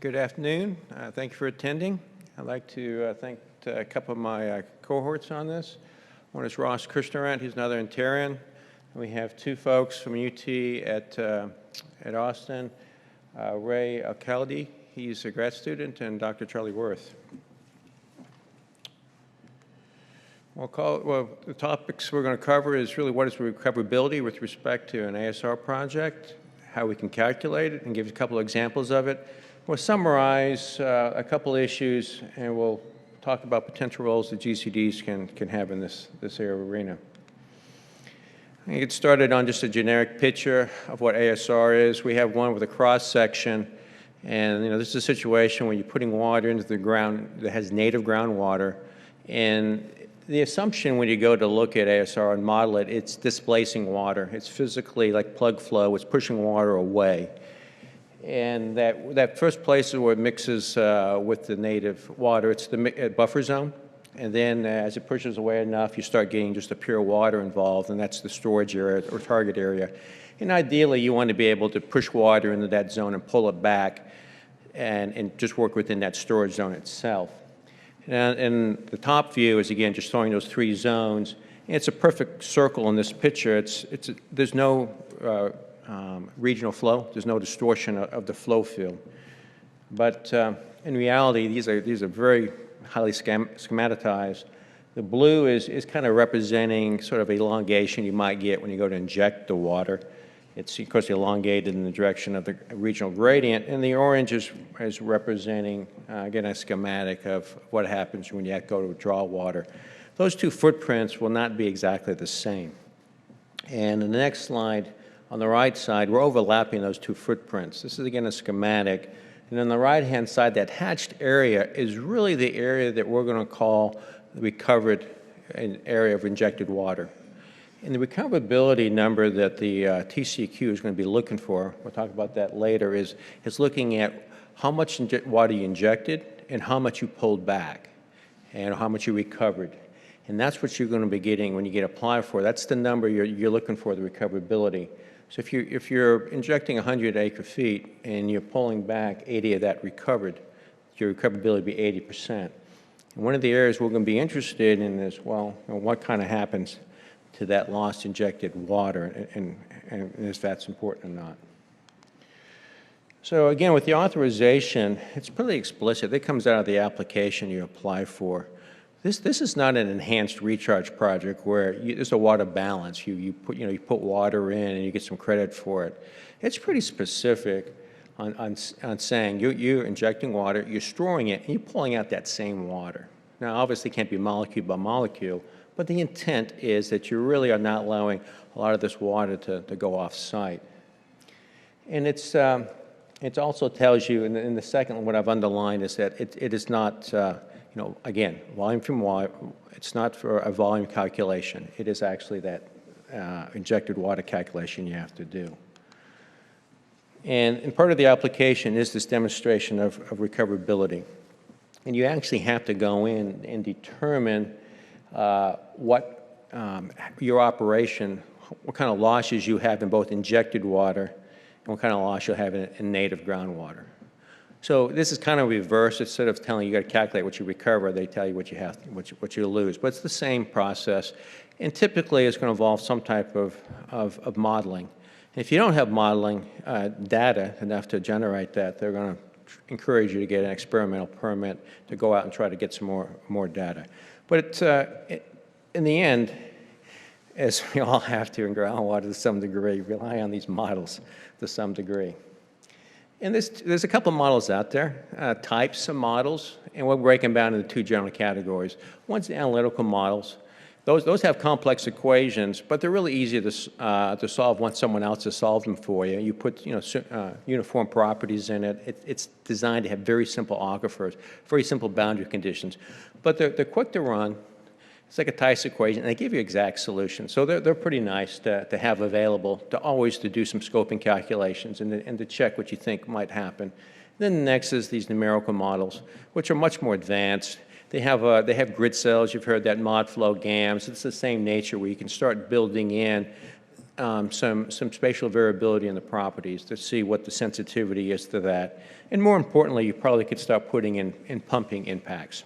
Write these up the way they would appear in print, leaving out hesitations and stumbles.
Good afternoon. Thank you for attending. I'd like to thank a couple of my cohorts on this. One is Ross Krishnarant, he's another INTERA. And we have two folks from UT at Austin, Ray Alcalde, he's a grad student, and Dr. Charlie Worth. Well, the topics we're going to cover is really what is recoverability with respect to an ASR project, how we can calculate it, and give a couple of examples of it. We'll summarize a couple of issues, and we'll talk about potential roles that GCDs can have in this arena. I get started on just a generic picture of what ASR is. We have one with a cross section, and this is a situation where you're putting water into the ground that has native groundwater, and the assumption when you go to look at ASR and model it, it's displacing water. It's physically like plug flow. It's pushing water away. And that first place is where it mixes with the native water. It's the buffer zone. And then as it pushes away enough, you start getting just the pure water involved, and that's the storage area or target area. And ideally, you want to be able to push water into that zone and pull it back and just work within that storage zone itself. And the top view is, again, just showing those three zones. And it's a perfect circle in this picture. There's no regional flow. There's no distortion of the flow field. But in reality, these are very highly schematized. The blue is kind of representing sort of elongation you might get when you go to inject the water. It's, of course, elongated in the direction of the regional gradient. And the orange is representing, again, a schematic of what happens when you go to draw water. Those two footprints will not be exactly the same. And in the next slide, on the right side, we're overlapping those two footprints. This is, again, a schematic. And on the right-hand side, that hatched area is really the area that we're going to call the recovered area of injected water. And the recoverability number that the TCEQ is going to be looking for, we'll talk about that later, is looking at how much water you injected and how much you pulled back and how much you recovered. And that's what you're going to be getting when you get applied for. That's the number you're looking for, the recoverability. So if you're injecting 100 acre-feet and you're pulling back 80 of that recovered, your recoverability would be 80%. And one of the areas we're going to be interested in is, well, what kind of happens to that lost injected water and if that's important or not. So again, with the authorization, it's pretty explicit. It comes out of the application you apply for. This is not an enhanced recharge project where there's a water balance. You put water in and you get some credit for it. It's pretty specific on saying you're injecting water, you're storing it, and you're pulling out that same water. Now, obviously, it can't be molecule by molecule, but the intent is that you really are not allowing a lot of this water to go off-site. And it also tells you, in the second, what I've underlined is that it is not, again, volume from volume. It's not for a volume calculation. It is actually that injected water calculation you have to do. And part of the application is this demonstration of recoverability. And you actually have to go in and determine what your operation, what kind of losses you have in both injected water and what kind of loss you'll have in native groundwater. So this is kind of reverse. Instead of telling you got to calculate what you recover, they tell you what you have, what you lose. But it's the same process, and typically it's going to involve some type of modeling. And if you don't have modeling data enough to generate that, they're going to encourage you to get an experimental permit to go out and try to get some more data. But in the end, as we all have to in groundwater to some degree, rely on these models to some degree. And there's a couple of models out there, types of models, and we'll break them down into two general categories. One's the analytical models. Those have complex equations, but they're really easy to solve once someone else has solved them for you. You put uniform properties in it. It's designed to have very simple aquifers, very simple boundary conditions. But they're quick to run. It's like a Tice equation, and they give you exact solutions. So they're pretty nice to have available, to always to do some scoping calculations and to check what you think might happen. Then the next is these numerical models, which are much more advanced. They have grid cells. You've heard that MODFLOW GAMS. It's the same nature where you can start building in some spatial variability in the properties to see what the sensitivity is to that. And more importantly, you probably could start putting in pumping impacts.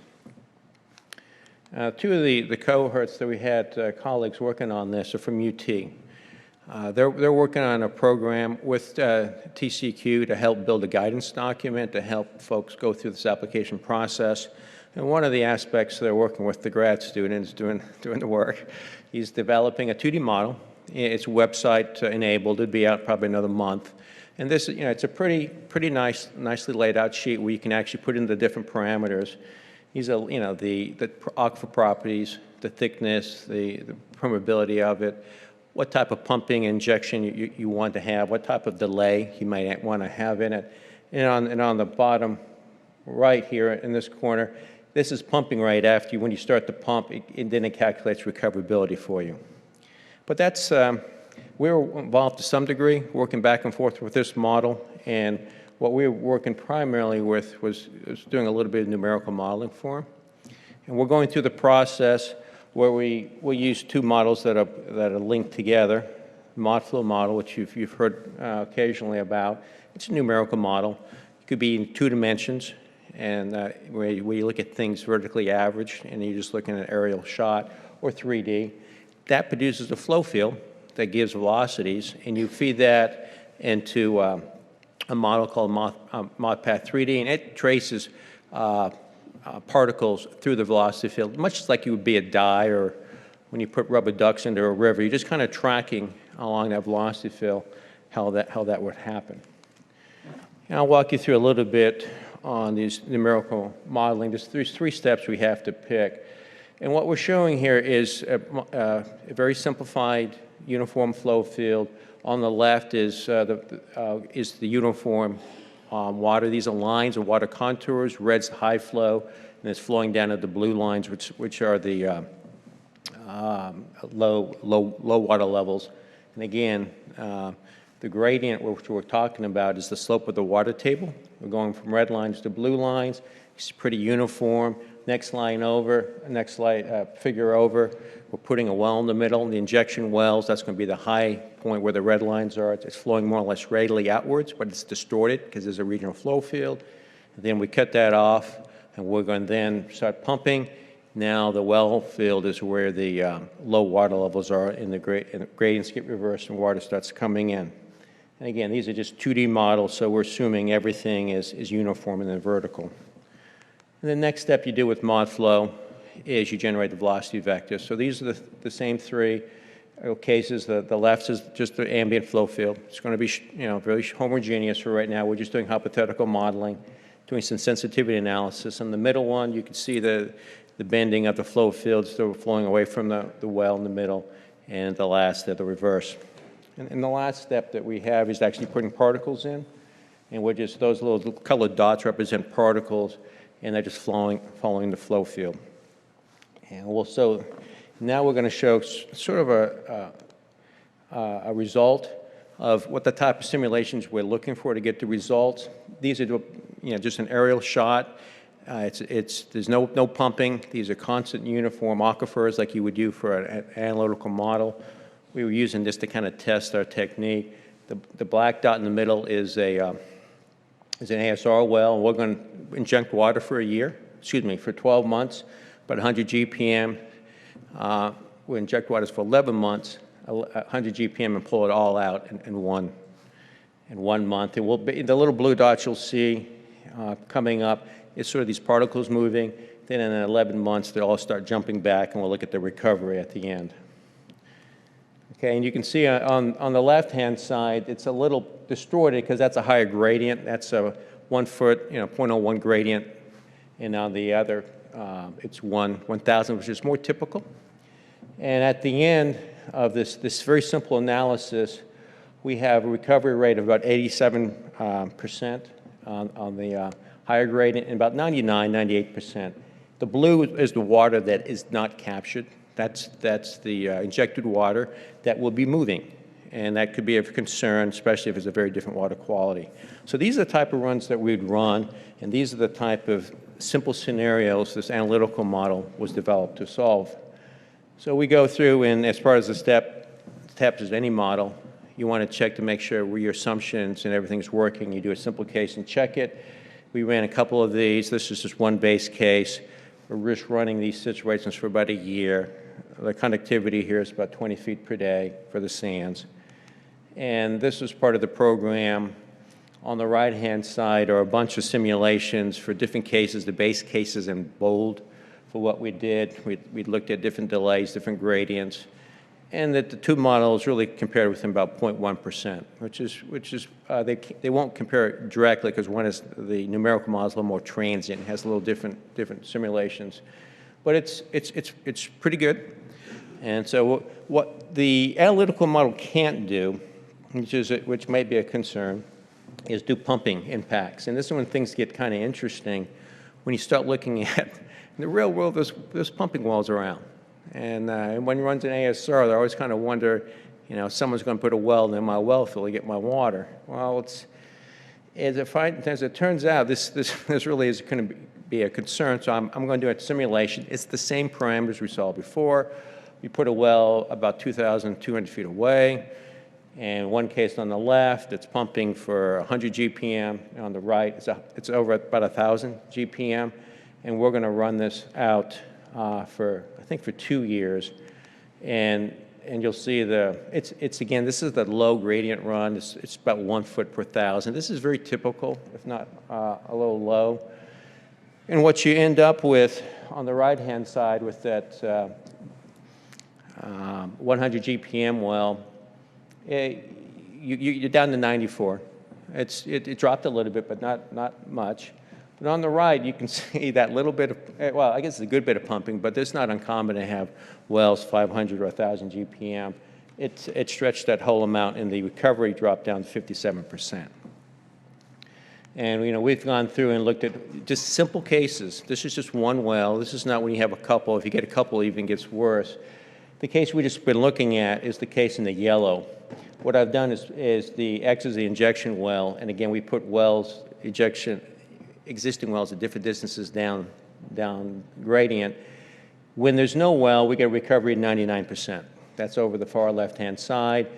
Two of the cohorts that we had colleagues working on this are from UT. They're working on a program with TCEQ to help build a guidance document to help folks go through this application process. And one of the aspects they're working with the grad students doing the work, he's developing a 2D model. It's website enabled. It'd be out probably another month. And this, it's a pretty nicely laid out sheet where you can actually put in the different parameters. These are, the aquifer properties, the thickness, the permeability of it, what type of pumping injection you want to have, what type of delay you might want to have in it. And on the bottom right here in this corner, this is pumping rate after when you start to pump, then it calculates recoverability for you. But that's, we were involved to some degree, working back and forth with this model, and what we were working primarily with was doing a little bit of numerical modeling for them. And we're going through the process where we use two models that are linked together. MODFLOW model, which you've heard occasionally about. It's a numerical model. It could be in 2 dimensions, and where you look at things vertically averaged, and you're just looking at an aerial shot, or 3D. That produces a flow field that gives velocities, and you feed that into a model called MODPATH 3D, and it traces particles through the velocity field, much like you would be a dye or when you put rubber ducks into a river. You're just kind of tracking along that velocity field how that would happen. And I'll walk you through a little bit on these numerical modeling. There's 3 steps we have to pick. And what we're showing here is a very simplified uniform flow field. On the left is the uniform water. These are lines of water contours. Red's high flow, and it's flowing down to the blue lines, which are the low water levels. And again, the gradient which we're talking about is the slope of the water table. We're going from red lines to blue lines. It's pretty uniform. Next line over, next slide, figure over, we're putting a well in the middle. The injection wells, that's going to be the high point where the red lines are. It's flowing more or less radially outwards, but it's distorted because there's a regional flow field. And then we cut that off, and we're going to then start pumping. Now the well field is where the low water levels are, and the gradients get reversed and water starts coming in. And again, these are just 2D models, so we're assuming everything is uniform and then vertical. And the next step you do with MODFLOW is you generate the velocity vector. So these are the same 3 cases. The left is just the ambient flow field. It's going to be very homogeneous for right now. We're just doing hypothetical modeling, doing some sensitivity analysis. In the middle one, you can see the bending of the flow fields that are flowing away from the well in the middle, and the last, the reverse. And the last step that we have is actually putting particles in, and we're just, those little colored dots represent particles, and they're just following the flow field. And so now we're going to show sort of a result of what the type of simulations we're looking for to get the results. These are just an aerial shot. There's no pumping. These are constant uniform aquifers like you would do for an analytical model. We were using this to kind of test our technique. The black dot in the middle is an ASR well, and we're going to inject water for for 12 months, about 100 GPM. We'll inject water for 11 months, 100 GPM, and pull it all out in one month. And the little blue dots you'll see coming up is sort of these particles moving. Then in 11 months, they'll all start jumping back, and we'll look at the recovery at the end. Okay, and you can see on the left-hand side, it's a little distorted because that's a higher gradient. That's a 1 foot, 0.01 gradient. And on the other, it's 1,000, which is more typical. And at the end of this very simple analysis, we have a recovery rate of about 87% on the higher gradient, and about 99, 98%. The blue is the water that is not captured. That's the injected water that will be moving, and that could be of concern, especially if it's a very different water quality. So these are the type of runs that we'd run, and these are the type of simple scenarios this analytical model was developed to solve. So we go through, and as part of the steps of any model. You want to check to make sure where your assumptions and everything's working. You do a simple case and check it. We ran a couple of these. This is just one base case. We're just running these situations for about a year. The conductivity here is about 20 feet per day for the sands. And this is part of the program. On the right-hand side are a bunch of simulations for different cases, the base cases in bold for what we did. We looked at different delays, different gradients, and that the two models really compared within about 0.1%, which is they won't compare it directly because one is the numerical model is a little more transient, has a little different simulations, but it's pretty good. And so what the analytical model can't do, which may be a concern, is do pumping impacts. And this is when things get kind of interesting when you start looking at, in the real world, there's pumping wells around. And when you run an ASR, they always kind of wonder, someone's going to put a well in my well field to get my water. Well, as it turns out, this really is going to be a concern, so I'm going to do a simulation. It's the same parameters we saw before. We put a well about 2,200 feet away. And one case on the left, it's pumping for 100 GPM. On the right, it's over about 1,000 GPM. And we're going to run this out for 2 years. And you'll see it's again, this is the low gradient run. It's about 1 foot per 1,000. This is very typical, if not a little low. And what you end up with on the right-hand side with that 100 GPM well, you're down to 94. It dropped a little bit, but not much. But on the right, you can see that little bit of, well, I guess it's a good bit of pumping, but it's not uncommon to have wells 500 or 1,000 GPM. It stretched that whole amount, and the recovery dropped down to 57%. And we've gone through and looked at just simple cases. This is just one well. This is not when you have a couple. If you get a couple, it even gets worse. The case we just been looking at is the case in the yellow. What I've done is the X is the injection well, and again, we put wells, existing wells at different distances down gradient. When there's no well, we get a recovery of 99%. That's over the far left-hand side,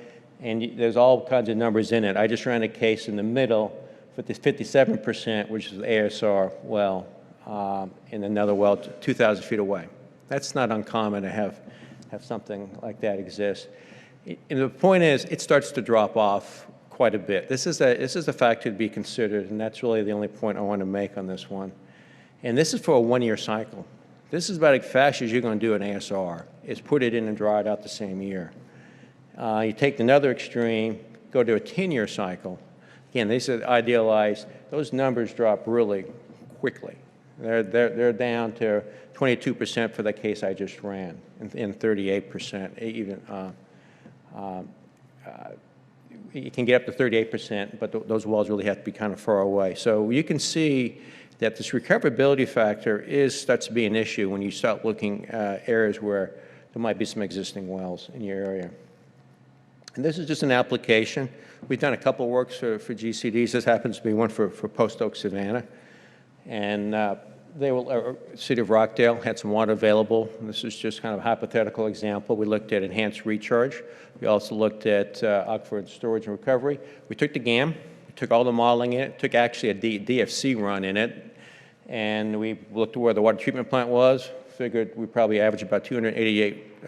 and there's all kinds of numbers in it. I just ran a case in the middle for the 57%, which is the ASR well, in another well 2,000 feet away. That's not uncommon to have something like that exist. And the point is, it starts to drop off quite a bit. This is a factor to be considered, and that's really the only point I want to make on this one. And this is for a 1-year cycle. This is about as fast as you're going to do an ASR, is put it in and dry it out the same year. You take another extreme, go to a 10-year cycle. Again, they said idealized. Those numbers drop really quickly. They're down to 22% for the case I just ran, and 38% even. You can get up to 38%, but those wells really have to be kind of far away. So you can see that this recoverability factor starts to be an issue when you start looking at areas where there might be some existing wells in your area. And this is just an application. We've done a couple of works for GCDs. This happens to be one for Post Oak, Savannah. And City of Rockdale had some water available. This is just kind of a hypothetical example. We looked at enhanced recharge. We also looked at aquifer and storage and recovery. We took the GAM, we took all the modeling in it, took actually a DFC run in it, and we looked at where the water treatment plant was, figured we probably average about 288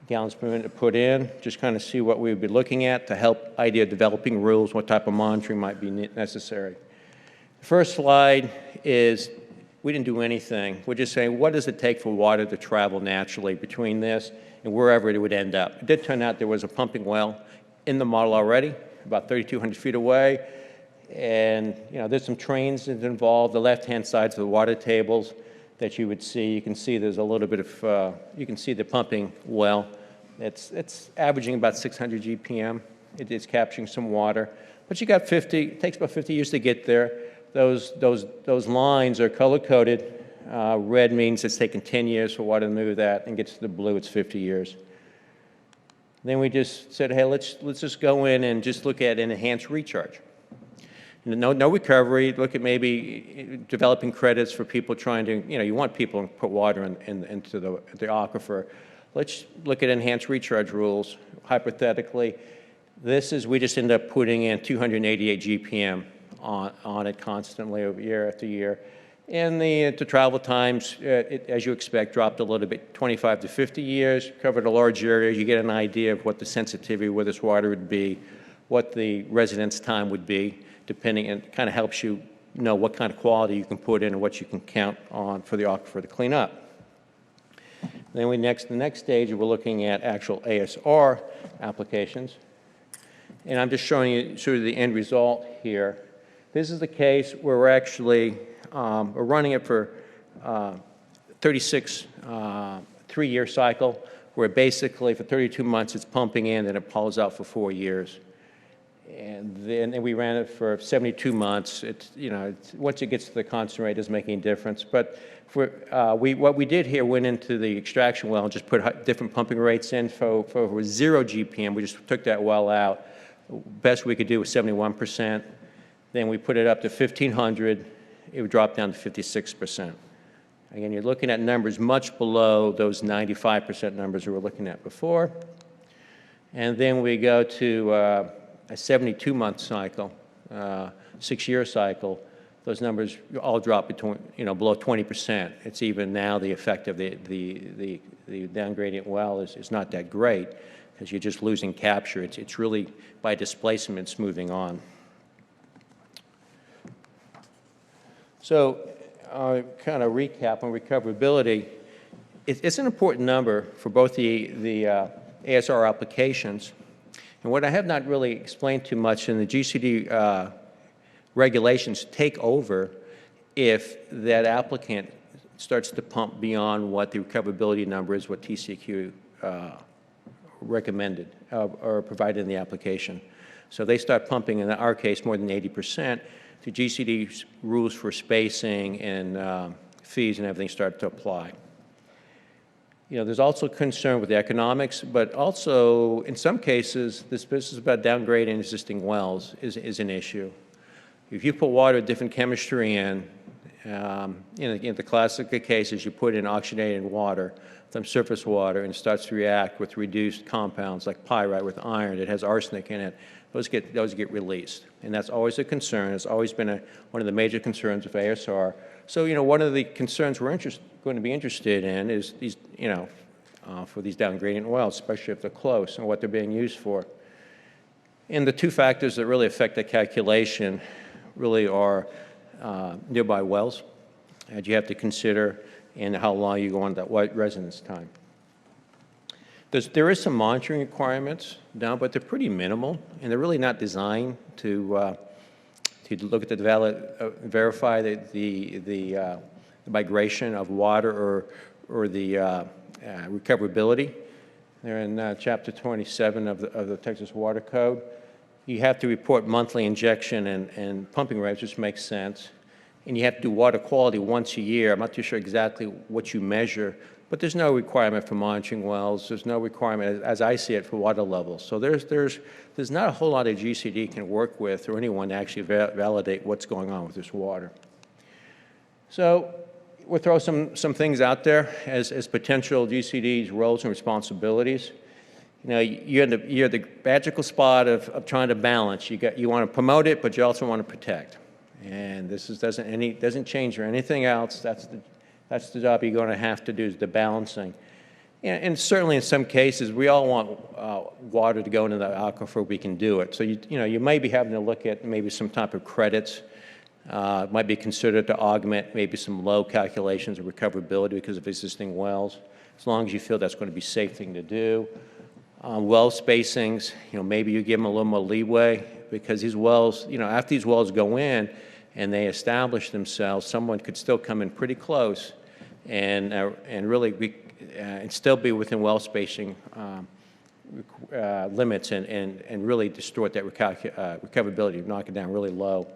gallons per minute to put in, just kind of see what we would be looking at to help idea developing rules, what type of monitoring might be necessary. The first slide is we didn't do anything. We're just saying, what does it take for water to travel naturally between this and wherever it would end up? It did turn out there was a pumping well in the model already, about 3,200 feet away. And there's some trains involved. The left-hand sides of the water tables that you would see. You can see there's a little bit of, you can see the pumping well. It's averaging about 600 GPM. It is capturing some water. But you got 50, it takes about 50 years to get there. Those lines are color-coded. Red means it's taken 10 years for water to move that, and gets to the blue, it's 50 years. Then we just said, hey, let's just go in and just look at an enhanced recharge. No recovery. Look at maybe developing credits for people trying to, you want people to put water into the aquifer. Let's look at enhanced recharge rules. Hypothetically, we just end up putting in 288 GPM on it constantly over year after year. And the travel times, as you expect, dropped a little bit, 25 to 50 years, covered a large area. You get an idea of what the sensitivity with this water would be, what the residence time would be, depending, and it kind of helps you know what kind of quality you can put in and what you can count on for the aquifer to clean up. Then the next stage, we're looking at actual ASR applications. And I'm just showing you sort of the end result here. This is the case where we're actually we're running it for 36 3-year cycle, where basically for 32 months it's pumping in and it pulls out for 4 years. And then we ran it for 72 months. It's, once it gets to the constant rate, it doesn't make any difference. But what we did here, went into the extraction well and just put different pumping rates in for 0 GPM. We just took that well out. Best we could do was 71%. Then we put it up to 1,500. It would drop down to 56%. Again, you're looking at numbers much below those 95% numbers we were looking at before. And then we go to a 72-month cycle, 6-year cycle. Those numbers all drop between, below 20%. It's even now the effect of the down gradient well is not that great because you're just losing capture. It's really by displacement it's moving on. So kind of recap on recoverability. It's an important number for both the ASR applications. And what I have not really explained too much in the GCD regulations take over if that applicant starts to pump beyond what the recoverability number is, what TCEQ recommended or provided in the application. So they start pumping, in our case, more than 80%. The GCD rules for spacing and fees and everything start to apply. There's also concern with the economics, but also in some cases, this business about downgrading existing wells is an issue. If you put water with different chemistry in the classic cases, you put in oxygenated water, some surface water, and it starts to react with reduced compounds like pyrite with iron that has arsenic in it. Those get released, and that's always a concern. It's always been one of the major concerns of ASR. So, one of the concerns we're going to be interested in is these, for these down gradient wells, especially if they're close, and what they're being used for. And the two factors that really affect the calculation really are nearby wells that you have to consider and how long you go on that residence time. There is some monitoring requirements down, but they're pretty minimal, and they're really not designed to look at verify the migration of water or the recoverability. They're in Chapter 27 of the Texas Water Code. You have to report monthly injection and pumping rates, which makes sense. And you have to do water quality once a year. I'm not too sure exactly what you measure, but there's no requirement for monitoring wells. There's no requirement, as I see it, for water levels. So there's not a whole lot of GCD can work with or anyone to actually validate what's going on with this water. So we'll throw some things out there as potential GCD's roles and responsibilities. You're at the magical spot of trying to balance. You want to promote it, but you also want to protect. And this doesn't change for anything else. That's the job you're going to have to do, is the balancing. And certainly in some cases, we all want water to go into the aquifer. We can do it. So you may be having to look at maybe some type of credits. It might be considered to augment maybe some low calculations of recoverability because of existing wells, as long as you feel that's going to be a safe thing to do. Well spacings, maybe you give them a little more leeway because these wells, after these wells go in and they establish themselves, someone could still come in pretty close and really and still be within well spacing limits and really distort that recoverability, knock it down really low.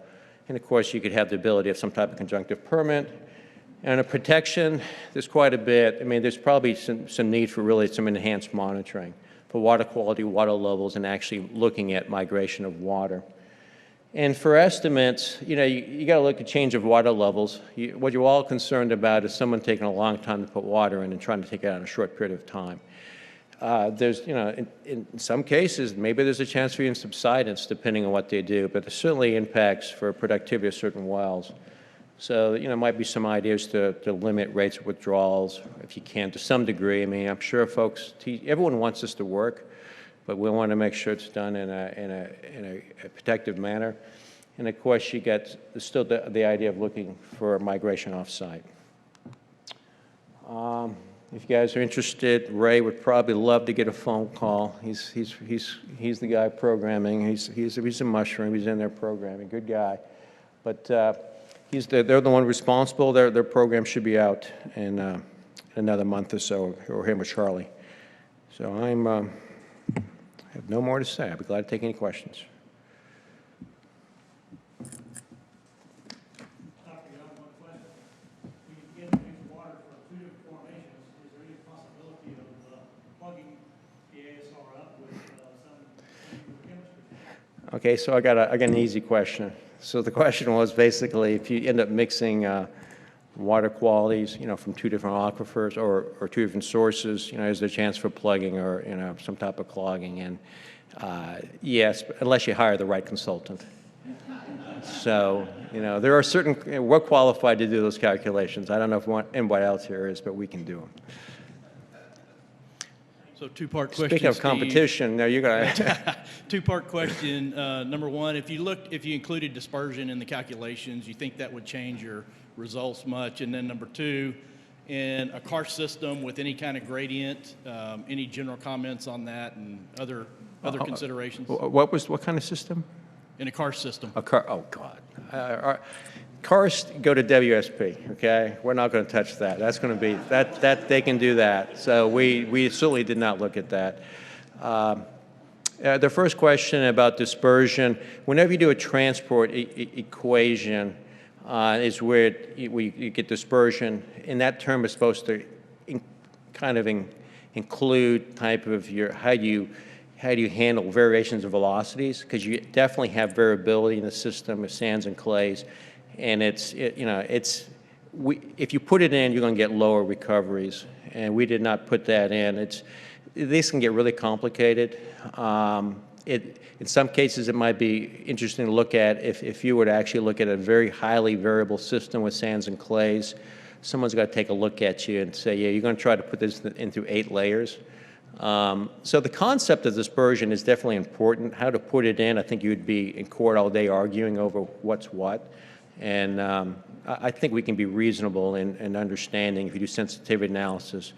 And of course, you could have the ability of some type of conjunctive permit. And a protection, there's quite a bit. I mean, there's probably some need for really some enhanced monitoring for water quality, water levels, and actually looking at migration of water. And for estimates, you got to look at change of water levels. What you're all concerned about is someone taking a long time to put water in and trying to take it out in a short period of time. There's, in some cases, maybe there's a chance for even subsidence depending on what they do, but there's certainly impacts for productivity of certain wells. So, might be some ideas to limit rates of withdrawals if you can to some degree. I mean, I'm sure folks, everyone wants this to work, but we want to make sure it's done in a protective manner. And of course, you get still the idea of looking for migration off-site. If you guys are interested, Ray would probably love to get a phone call. He's the guy programming. He's a mushroom. He's in there programming. Good guy, but they're the one responsible. Their program should be out in another month or so, or him or Charlie. So I have no more to say. I'd be glad to take any questions. Okay, so I got an easy question. So the question was basically, if you end up mixing water qualities, from two different aquifers or two different sources, is there a chance for plugging or, some type of clogging? And yes, unless you hire the right consultant. So, there are certain, we're qualified to do those calculations. I don't know if anybody else here is, but we can do them. So two-part question, Speaking of competition, now you're going to... Two-part question. Number one, if you included dispersion in the calculations, you think that would change your results much? And then number two, in a karst system with any kind of gradient, any general comments on that and other considerations? What kind of system? In a karst system. Oh, God. Karst, go to WSP, okay? We're not going to touch that. That's going to be, that they can do that. So we certainly did not look at that. The first question about dispersion, whenever you do a transport equation, is where you get dispersion, and that term is supposed to include type of how do you handle variations of velocities, because you definitely have variability in the system of sands and clays, and if you put it in, you're going to get lower recoveries, and we did not put that in. These can get really complicated. In some cases, it might be interesting to look at if you were to actually look at a very highly variable system with sands and clays. Someone's got to take a look at you and say, yeah, you're going to try to put this into 8 layers. So the concept of dispersion is definitely important. How to put it in, I think you would be in court all day arguing over what's what. And I think we can be reasonable in understanding, if you do sensitivity analysis,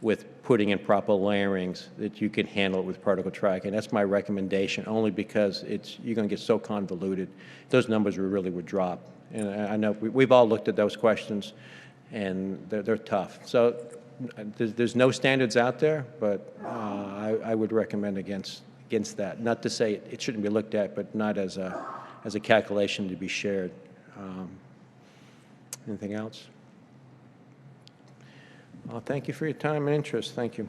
with putting in proper layerings, that you can handle it with particle tracking. That's my recommendation, only because you're going to get so convoluted. Those numbers really would drop. And I know we've all looked at those questions, and they're tough. So there's no standards out there, but I would recommend against that. Not to say it shouldn't be looked at, but not as a calculation to be shared. Anything else? Well, thank you for your time and interest. Thank you.